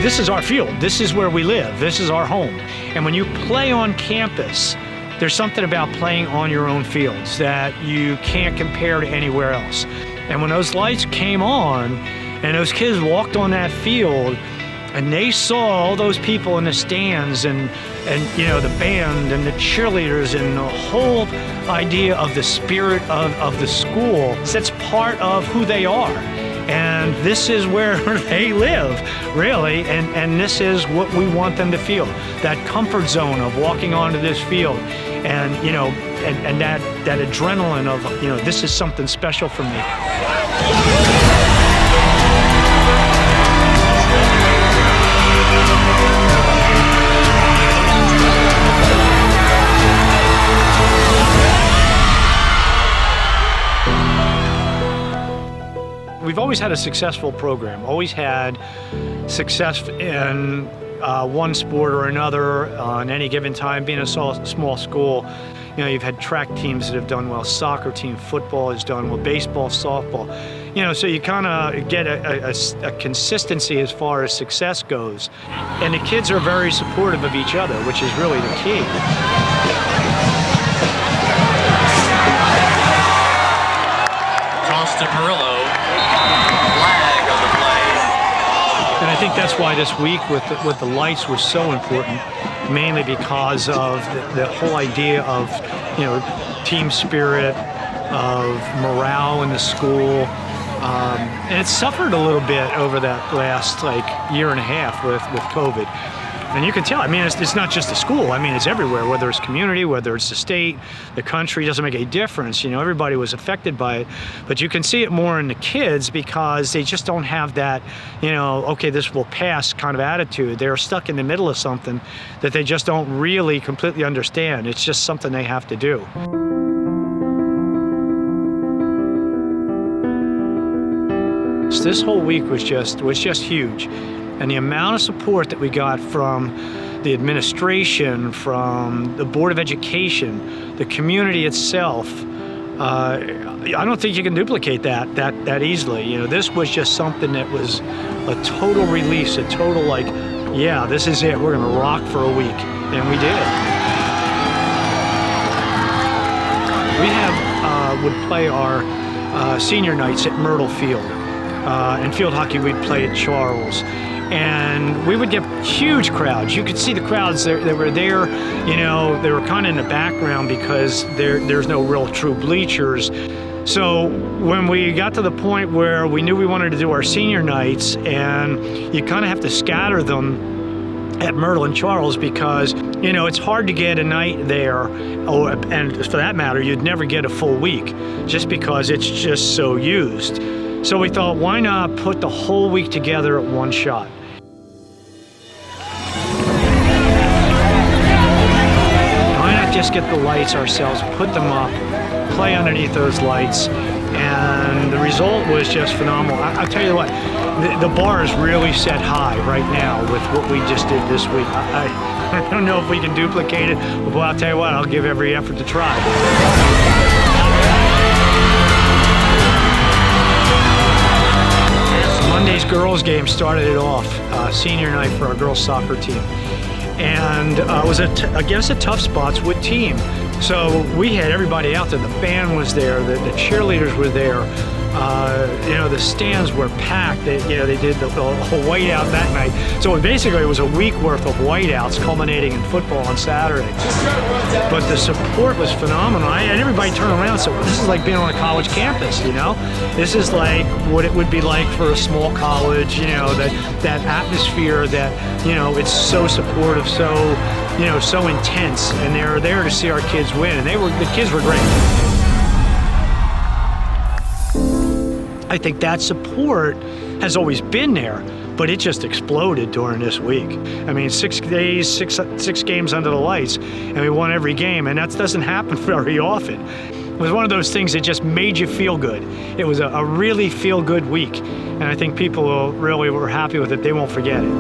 this is our field. This is where we live. This is our home. And when you play on campus, there's something about playing on your own fields that you can't compare to anywhere else. And when those lights came on and those kids walked on that field and they saw all those people in the stands and you know, the band and the cheerleaders and the whole idea of the spirit of the school, that's part of who they are. And this is where they live, really, and this is what we want them to feel. That comfort zone of walking onto this field and, you know, and that adrenaline of, you know, this is something special for me. We've always had a successful program, always had success in one sport or another on any given time. Being a small school, you know, you've had track teams that have done well, soccer team, football has done well, baseball, softball. You know, so you kind of get a consistency as far as success goes. And the kids are very supportive of each other, which is really the key. Toss to Murillo. Flag on the play. And I think that's why this week with the lights was so important, mainly because of the whole idea of, you know, team spirit, of morale in the school. And it suffered a little bit over that last year and a half with COVID. And you can tell, I mean, it's not just the school. I mean, it's everywhere, whether it's community, whether it's the state, the country, doesn't make any difference. You know, everybody was affected by it. But you can see it more in the kids because they just don't have that, you know, okay, this will pass kind of attitude. They're stuck in the middle of something that they just don't really completely understand. It's just something they have to do. So this whole week was just huge. And the amount of support that we got from the administration, from the Board of Education, the community itself, I don't think you can duplicate that easily. You know, this was just something that was a total release, a total yeah, this is it. We're gonna rock for a week, and we did. We would play our senior nights at Myrtle Field. In field hockey, we'd play at Charles. And we would get huge crowds. You could see the crowds that were there. You know, they were kind of in the background because there's no real true bleachers. So when we got to the point where we knew we wanted to do our senior nights, and you kind of have to scatter them at Myrtle and Charles because, you know, it's hard to get a night there, and for that matter, you'd never get a full week just because it's just so used. So we thought, why not put the whole week together at one shot? Just get the lights ourselves, put them up, play underneath those lights, and the result was just phenomenal. I'll tell you what, the bar is really set high right now with what we just did this week. I don't know if we can duplicate it, but I'll tell you what, I'll give every effort to try. Monday's girls game started it off, senior night for our girls soccer team. And it was against a tough spots wood team. So we had everybody out there. The band was there, the cheerleaders were there. You know, the stands were packed. They did the whole whiteout that night. So basically it was a week worth of whiteouts culminating in football on Saturday. But the support was phenomenal. And everybody turned around and said, well, this is like being on a college campus, you know? This is like what it would be like for a small college, you know, that atmosphere that, you know, it's so supportive, so, you know, so intense. And they were there to see our kids win. And the kids were great. I think that support has always been there, but it just exploded during this week. I mean, 6 days, six games under the lights, and we won every game, and that doesn't happen very often. It was one of those things that just made you feel good. It was a really feel-good week, and I think people really were happy with it. They won't forget it.